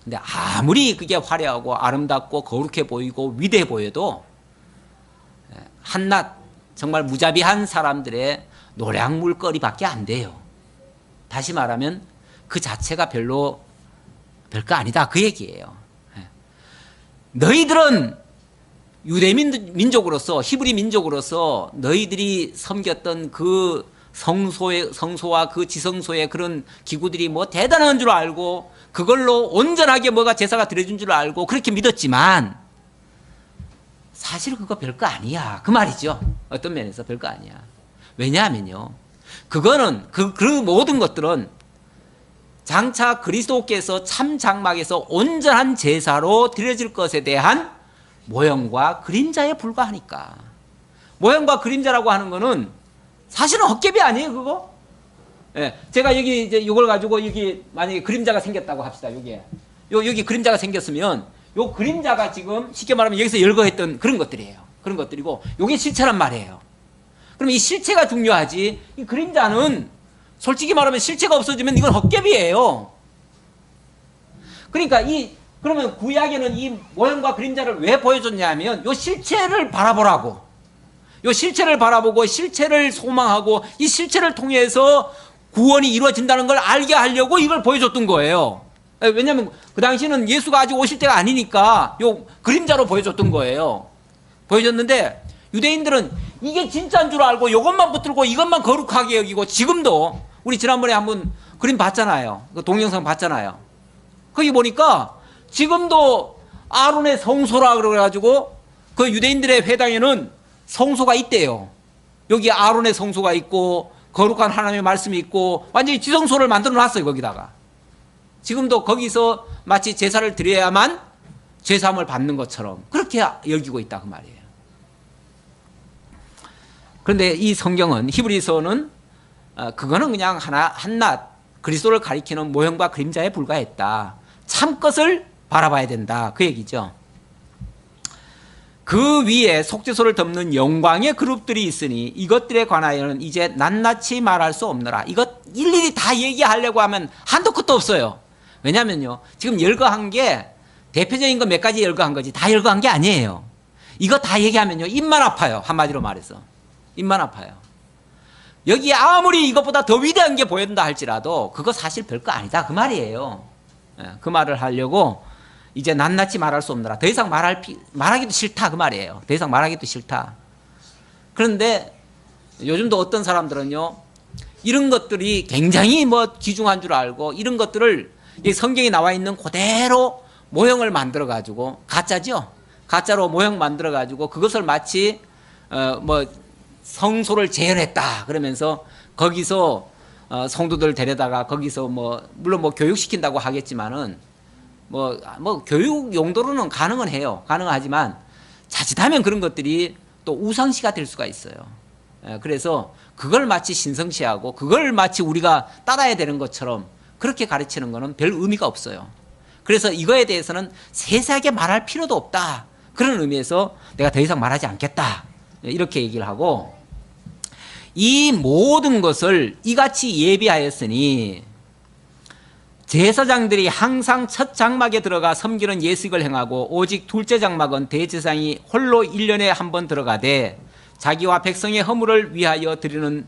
근데 아무리 그게 화려하고 아름답고 거룩해 보이고 위대해 보여도, 한낱 정말 무자비한 사람들의 노량물거리밖에 안 돼요. 다시 말하면 그 자체가 별거 아니다 그 얘기예요. 너희들은 유대 민족으로서 히브리 민족으로서 너희들이 섬겼던 그 성소와 그 지성소의 그런 기구들이 뭐 대단한 줄 알고 그걸로 온전하게 뭐가 제사가 드려진 줄 알고 그렇게 믿었지만 사실 그거 별거 아니야 그 말이죠. 어떤 면에서 별거 아니야. 왜냐하면요, 그거는 그 모든 것들은 장차 그리스도께서 참 장막에서 온전한 제사로 드려질 것에 대한 모형과 그림자에 불과하니까. 모형과 그림자라고 하는 거는 사실은 헛개비 아니에요, 그거? 예, 제가 여기 이제 이걸 가지고 여기 만약에 그림자가 생겼다고 합시다, 여기에. 여기 그림자가 생겼으면 요 그림자가 지금 쉽게 말하면 여기서 열거했던 그런 것들이에요. 그런 것들이고, 요게 실체란 말이에요. 그럼 이 실체가 중요하지, 이 그림자는 솔직히 말하면 실체가 없어지면 이건 헛개비예요. 그러니까 그러면 구약에는 이 모형과 그림자를 왜 보여줬냐면 요 실체를 바라보라고. 요 실체를 바라보고 실체를 소망하고 이 실체를 통해서 구원이 이루어진다는 걸 알게 하려고 이걸 보여줬던 거예요. 왜냐하면 그 당시는 예수가 아직 오실 때가 아니니까 요 그림자로 보여줬던 거예요. 보여줬는데 유대인들은 이게 진짜인 줄 알고 이것만 붙들고 이것만 거룩하게 여기고, 지금도 우리 지난번에 한번 그림 봤잖아요. 그 동영상 봤잖아요. 거기 보니까 지금도 아론의 성소라 그래가지고 그 유대인들의 회당에는 성소가 있대요. 여기 아론의 성소가 있고 거룩한 하나님의 말씀이 있고 완전히 지성소를 만들어 놨어요. 거기다가 지금도 거기서 마치 제사를 드려야만 죄사함을 받는 것처럼 그렇게 여기고 있다 그 말이에요. 그런데 이 성경은, 히브리서는 그거는 그냥 한낱 그리스도를 가리키는 모형과 그림자에 불과했다. 참 것을 바라봐야 된다 그 얘기죠. 그 위에 속죄소를 덮는 영광의 그룹들이 있으니 이것들에 관하여는 이제 낱낱이 말할 수 없느라. 이것 일일이 다 얘기하려고 하면 한도 끝도 없어요. 왜냐면요, 지금 열거한 게 대표적인 거 몇 가지 열거한 거지 다 열거한 게 아니에요. 이거 다 얘기하면요 입만 아파요. 한마디로 말해서 입만 아파요. 여기 아무리 이것보다 더 위대한 게 보인다 할지라도 그거 사실 별거 아니다 그 말이에요. 그 말을 하려고 이제 낱낱이 말할 수 없느라. 더 이상 말하기도 싫다 그 말이에요. 더 이상 말하기도 싫다. 그런데 요즘도 어떤 사람들은요, 이런 것들이 굉장히 뭐 귀중한 줄 알고 이런 것들을 성경에 나와 있는 그대로 모형을 만들어 가지고, 가짜죠? 가짜로 모형 만들어 가지고 그것을 마치 뭐 성소를 재현했다 그러면서 거기서 성도들 데려다가 거기서 물론 교육시킨다고 하겠지만은 뭐 교육 용도로는 가능은 해요. 가능하지만 자칫하면 그런 것들이 또 우상시가 될 수가 있어요. 그래서 그걸 마치 신성시하고 그걸 마치 우리가 따라야 되는 것처럼 그렇게 가르치는 거는 별 의미가 없어요. 그래서 이거에 대해서는 세세하게 말할 필요도 없다. 그런 의미에서 내가 더 이상 말하지 않겠다. 이렇게 얘기를 하고, 이 모든 것을 이같이 예비하였으니 제사장들이 항상 첫 장막에 들어가 섬기는 예식을 행하고 오직 둘째 장막은 대제사장이 홀로 1년에 한 번 들어가되 자기와 백성의 허물을 위하여 드리는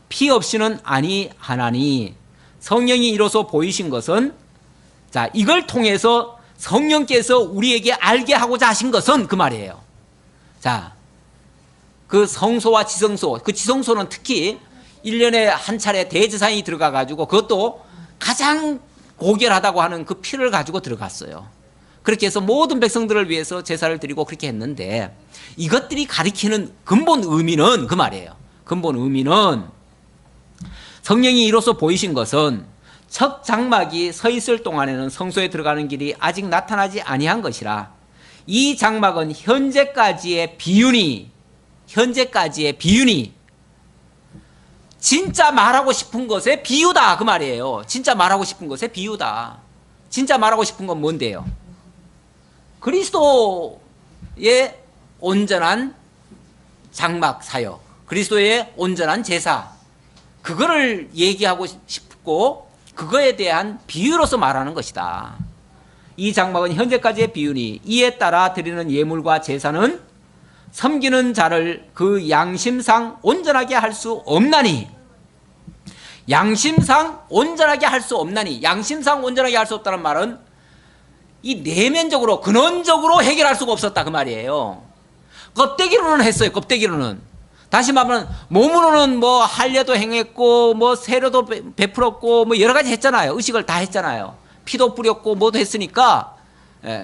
피 없이는 아니하나니, 성령이 이로써 보이신 것은, 자, 이걸 통해서 성령께서 우리에게 알게 하고자 하신 것은 그 말이에요. 자, 그 성소와 지성소, 그 지성소는 특히 1년에 한 차례 대제사장이 들어가 가지고 그것도 가장 고결하다고 하는 그 피를 가지고 들어갔어요. 그렇게 해서 모든 백성들을 위해서 제사를 드리고 그렇게 했는데, 이것들이 가리키는 근본 의미는 그 말이에요. 근본 의미는 성령이 이로써 보이신 것은 첫 장막이 서 있을 동안에는 성소에 들어가는 길이 아직 나타나지 아니한 것이라 이 장막은 현재까지의 비윤이 진짜 말하고 싶은 것의 비유다 그 말이에요. 진짜 말하고 싶은 것의 비유다. 진짜 말하고 싶은 건 뭔데요? 그리스도의 온전한 장막 사역, 그리스도의 온전한 제사, 그거를 얘기하고 싶고 그거에 대한 비유로서 말하는 것이다. 이 장막은 현재까지의 비유니 이에 따라 드리는 예물과 제사는 섬기는 자를 그 양심상 온전하게 할 수 없나니, 양심상 온전하게 할 수 없나니, 양심상 온전하게 할 수 없다는 말은 이 내면적으로 근원적으로 해결할 수가 없었다 그 말이에요. 껍데기로는 했어요. 껍데기로는. 다시 말하면 몸으로는 뭐 할례도 행했고 뭐 세례도 베풀었고 뭐 여러 가지 했잖아요. 의식을 다 했잖아요. 피도 뿌렸고 뭐도 했으니까,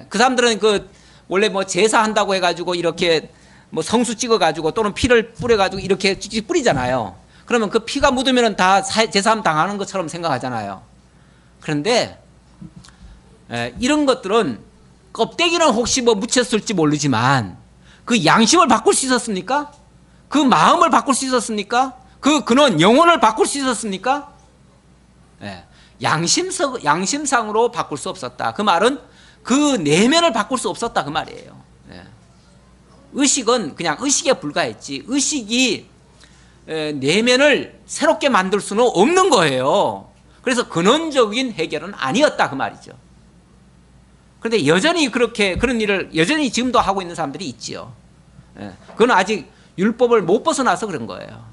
그 사람들은 그 원래 뭐 제사한다고 해가지고 이렇게 뭐 성수 찍어가지고 또는 피를 뿌려가지고 이렇게 찍찍 뿌리잖아요. 그러면 그 피가 묻으면 다 제사함 당하는 것처럼 생각하잖아요. 그런데 이런 것들은 껍데기는 혹시 뭐 묻혔을지 모르지만 그 양심을 바꿀 수 있었습니까? 그 마음을 바꿀 수 있었습니까? 그 근원 영혼을 바꿀 수 있었습니까? 양심상으로 바꿀 수 없었다. 그 말은 그 내면을 바꿀 수 없었다 그 말이에요. 의식은 그냥 의식에 불과했지 의식이 내면을 새롭게 만들 수는 없는 거예요. 그래서 근원적인 해결은 아니었다 그 말이죠. 그런데 여전히 그런 일을 여전히 지금도 하고 있는 사람들이 있지요. 그건 아직 율법을 못 벗어나서 그런 거예요.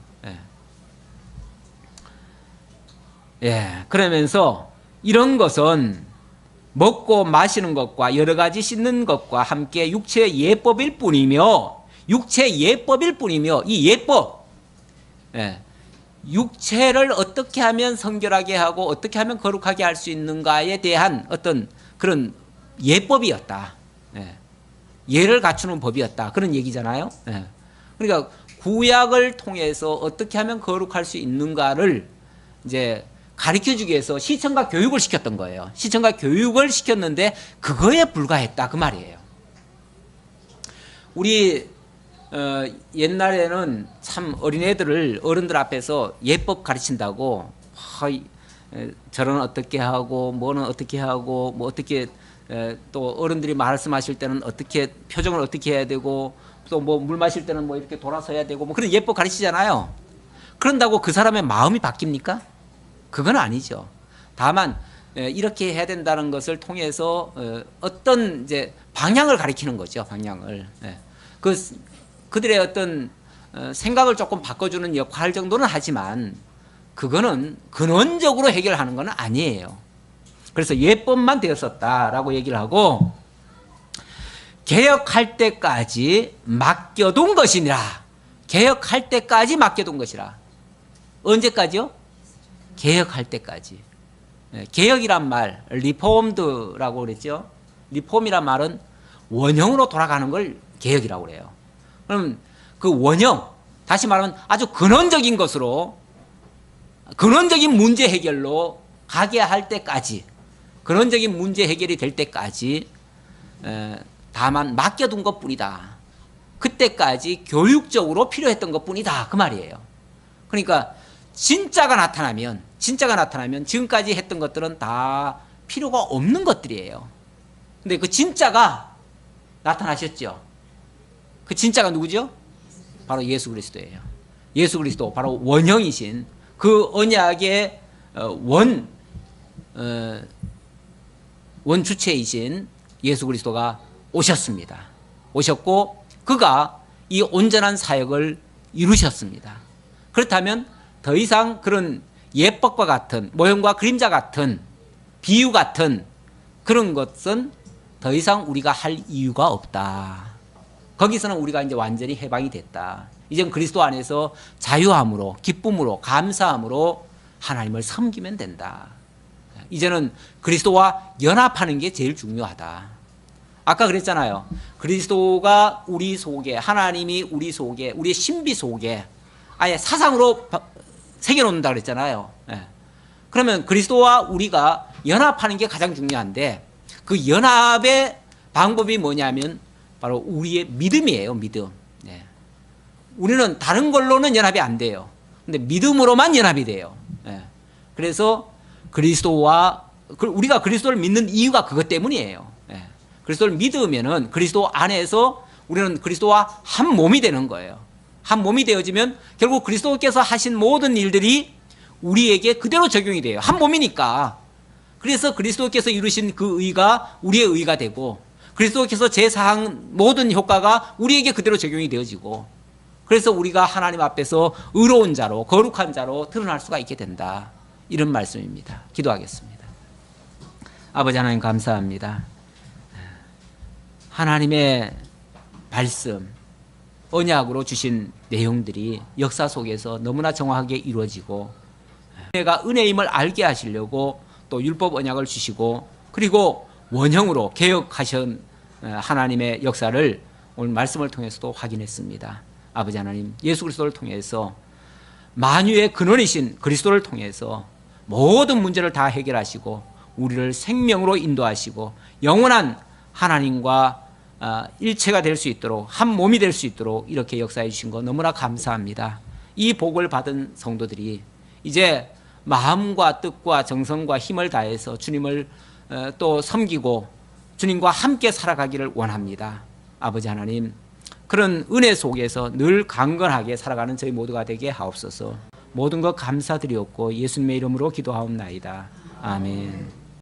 그러면서 이런 것은 먹고 마시는 것과 여러 가지 씻는 것과 함께 육체의 예법일 뿐이며 이 예법, 육체를 어떻게 하면 성결하게 하고 어떻게 하면 거룩하게 할 수 있는가에 대한 어떤 그런 예법이었다. 예를 갖추는 법이었다. 그런 얘기잖아요. 그러니까 구약을 통해서 어떻게 하면 거룩할 수 있는가를 이제 가르쳐주기 위해서 시청과 교육을 시켰던 거예요. 시청과 교육을 시켰는데 그거에 불과했다 그 말이에요. 우리 옛날에는 참 어린애들을 어른들 앞에서 예법 가르친다고 저런 어떻게 하고 뭐는 어떻게 하고 뭐 어떻게 또 어른들이 말씀하실 때는 어떻게 표정을 어떻게 해야 되고 또 뭐 물 마실 때는 뭐 이렇게 돌아서야 되고 뭐 그런 예법 가르치잖아요. 그런다고 그 사람의 마음이 바뀝니까? 그건 아니죠. 다만 이렇게 해야 된다는 것을 통해서 어떤 이제 방향을 가리키는 거죠. 방향을. 그들의 어떤 생각을 조금 바꿔주는 역할 정도는 하지만 그거는 근원적으로 해결하는 건 아니에요. 그래서 예법만 되었었다라고 얘기를 하고 개혁할 때까지 맡겨둔 것이니라. 개혁할 때까지 맡겨둔 것이라. 언제까지요? 개혁할 때까지. 개혁이란 말, 리폼드라고 그랬죠. 리폼이란 말은 원형으로 돌아가는 걸 개혁이라고 그래요. 그럼 그 원형, 다시 말하면 아주 근원적인 것으로, 근원적인 문제 해결로 가게 할 때까지, 근원적인 문제 해결이 될 때까지 다만 맡겨둔 것뿐이다. 그때까지 교육적으로 필요했던 것뿐이다. 그 말이에요. 그러니까 진짜가 나타나면 지금까지 했던 것들은 다 필요가 없는 것들이에요. 근데 그 진짜가 나타나셨죠. 그 진짜가 누구죠? 바로 예수 그리스도예요. 예수 그리스도, 바로 원형이신 그 언약의 원주체이신 예수 그리스도가 오셨습니다. 오셨고 그가 이 온전한 사역을 이루셨습니다. 그렇다면 더 이상 그런 예법과 같은 모형과 그림자 같은 비유 같은 그런 것은 더 이상 우리가 할 이유가 없다. 거기서는 우리가 이제 완전히 해방이 됐다. 이젠 그리스도 안에서 자유함으로 기쁨으로 감사함으로 하나님을 섬기면 된다. 이제는 그리스도와 연합하는 게 제일 중요하다. 아까 그랬잖아요. 그리스도가 우리 속에, 하나님이 우리 속에, 우리의 신비 속에 아예 사상으로 새겨놓는다 그랬잖아요. 그러면 그리스도와 우리가 연합하는 게 가장 중요한데 그 연합의 방법이 뭐냐면 바로 우리의 믿음이에요. 믿음. 네. 우리는 다른 걸로는 연합이 안 돼요. 근데 믿음으로만 연합이 돼요. 네. 그래서 우리가 그리스도를 믿는 이유가 그것 때문이에요. 네. 그리스도를 믿으면은 그리스도 안에서 우리는 그리스도와 한 몸이 되는 거예요. 한 몸이 되어지면 결국 그리스도께서 하신 모든 일들이 우리에게 그대로 적용이 돼요. 한 몸이니까. 그래서 그리스도께서 이루신 그 의가 우리의 의가 되고 그리스도께서 제사한 모든 효과가 우리에게 그대로 적용이 되어지고 그래서 우리가 하나님 앞에서 의로운 자로 거룩한 자로 드러날 수가 있게 된다. 이런 말씀입니다. 기도하겠습니다. 아버지 하나님 감사합니다. 하나님의 말씀, 언약으로 주신 내용들이 역사 속에서 너무나 정확하게 이루어지고 은혜가 은혜임을 알게 하시려고 또 율법 언약을 주시고 그리고 원형으로 개혁하신 하나님의 역사를 오늘 말씀을 통해서도 확인했습니다. 아버지 하나님, 예수 그리스도를 통해서 만유의 근원이신 그리스도를 통해서 모든 문제를 다 해결하시고 우리를 생명으로 인도하시고 영원한 하나님과 일체가 될 수 있도록 한 몸이 될 수 있도록 이렇게 역사해 주신 거 너무나 감사합니다. 이 복을 받은 성도들이 이제 마음과 뜻과 정성과 힘을 다해서 주님을 또 섬기고 주님과 함께 살아가기를 원합니다. 아버지 하나님, 그런 은혜 속에서 늘 강건하게 살아가는 저희 모두가 되게 하옵소서. 모든 것 감사드리옵고 예수님의 이름으로 기도하옵나이다. 아멘.